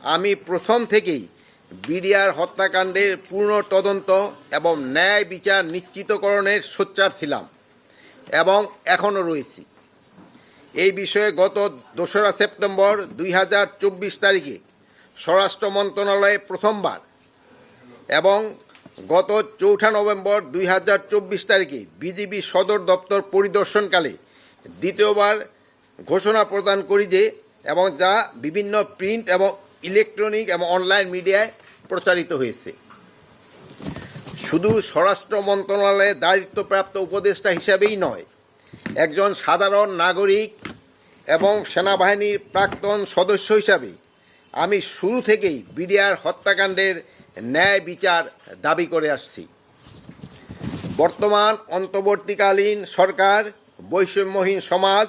আমি প্রথম থেকেই বিডিআর হত্যাকাণ্ডের পূর্ণ তদন্ত এবং ন্যায় বিচার নিশ্চিতকরণের সোচ্চার ছিলাম এবং এখনও রয়েছি। এই বিষয়ে গত 2রা সেপ্টেম্বর 2024 তারিখে স্বরাষ্ট্র মন্ত্রণালয়ে প্রথমবার এবং গত 4 নভেম্বর 2024 তারিখে বিজিবি সদর দপ্তর পরিদর্শনকালে দ্বিতীয়বার ঘোষণা প্রদান করি যে এবং যা বিভিন্ন প্রিন্ট এবং ইলেকট্রনিক এবং অনলাইন মিডিয়ায় প্রচারিত হয়েছে। শুধু স্বরাষ্ট্র মন্ত্রণালয়ে দায়িত্বপ্রাপ্ত উপদেষ্টা হিসাবেই নয়, একজন সাধারণ নাগরিক এবং সেনাবাহিনীর প্রাক্তন সদস্য হিসাবে আমি শুরু থেকেই বিডিআর হত্যাকাণ্ডের ন্যায় বিচার দাবি করে আসছি। বর্তমান অন্তর্বর্তীকালীন সরকার বৈষম্যহীন সমাজ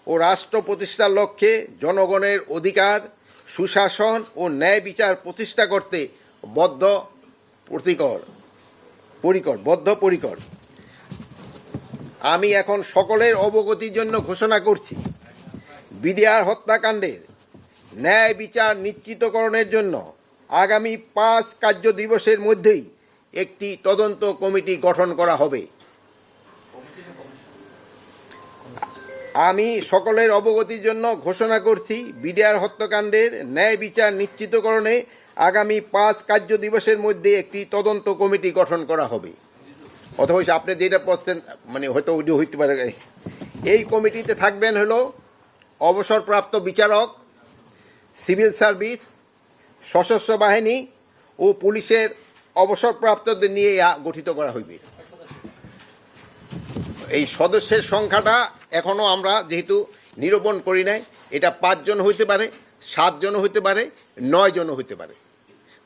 ও রাষ্ট্র প্রতিষ্ঠার লক্ষ্যে জনগণের অধিকার, সুশাসন ও ন্যায় বিচার প্রতিষ্ঠা করতে বদ্ধপরিকর। আমি এখন সকলের অবগতির জন্য ঘোষণা করছি, বিডিআর হত্যাকাণ্ডের ন্যায় বিচার নিশ্চিতকরণের জন্য আগামী 5 কার্য দিবসের মধ্যেই একটি তদন্ত কমিটি গঠন করা হবে। আমি সকলের অবগতির জন্য ঘোষণা করছি, বিডিআর হত্যাকাণ্ডের ন্যায় বিচার নিশ্চিতকরণে আগামী 5 কার্য দিবসের মধ্যে একটি তদন্ত কমিটি গঠন করা হবে। অথবা আপনি যেটা বলছেন হয়তো ওইটা হইতে পারে। এই কমিটিতে থাকবেন হলো অবসরপ্রাপ্ত বিচারক, সিভিল সার্ভিস, সশস্ত্র বাহিনী ও পুলিশের অবসরপ্রাপ্তদের নিয়ে গঠিত করা হইবে। এই সদস্যের সংখ্যাটা এখনও আমরা যেহেতু নিরূপণ করি নাই, এটা 5 জন হইতে পারে, 7 জন হইতে পারে, 9 জনও হইতে পারে।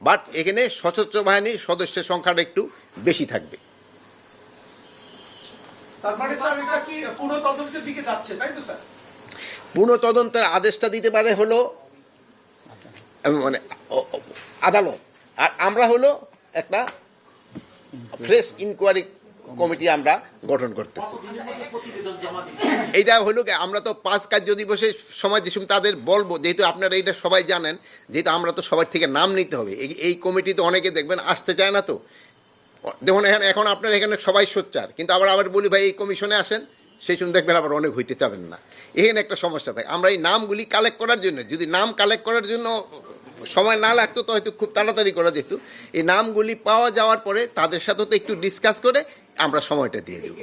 বাট এখানে সশস্ত্র বাহিনীর সদস্যের সংখ্যাটা একটু বেশি থাকবে। পুনঃ তদন্তের আদেশটা দিতে পারে হলো আদালত, আর আমরা হলো একটা ফ্রেশ ইনকোয়ারি কমিটি আমরা গঠন করতেছি। এইটা হলো আমরা তো 5 কার্য দিবসের সময় যে তাদের বলবো, যেহেতু আপনারা এইটা সবাই জানেন, যেহেতু আমরা তো সবার থেকে নাম নিতে হবে। এই কমিটিতে অনেকে দেখবেন আসতে চায় না, তো দেখুন এখন আপনারা এখানে সবাই সোচ্চার, কিন্তু আবার বলি ভাই এই কমিশনে আসেন, সেই সময় দেখবেন আবার অনেক হইতে চাবেন না। এখানে একটা সমস্যা থাকে। আমরা এই নামগুলি কালেক্ট করার জন্য, যদি নাম কালেক্ট করার জন্য সময় না লাগতো তো হয়তো খুব তাড়াতাড়ি করা যেত। এই নামগুলি পাওয়া যাওয়ার পরে তাদের সাথে তো একটু ডিসকাস করে আমরা সময়টা দিয়ে দেব।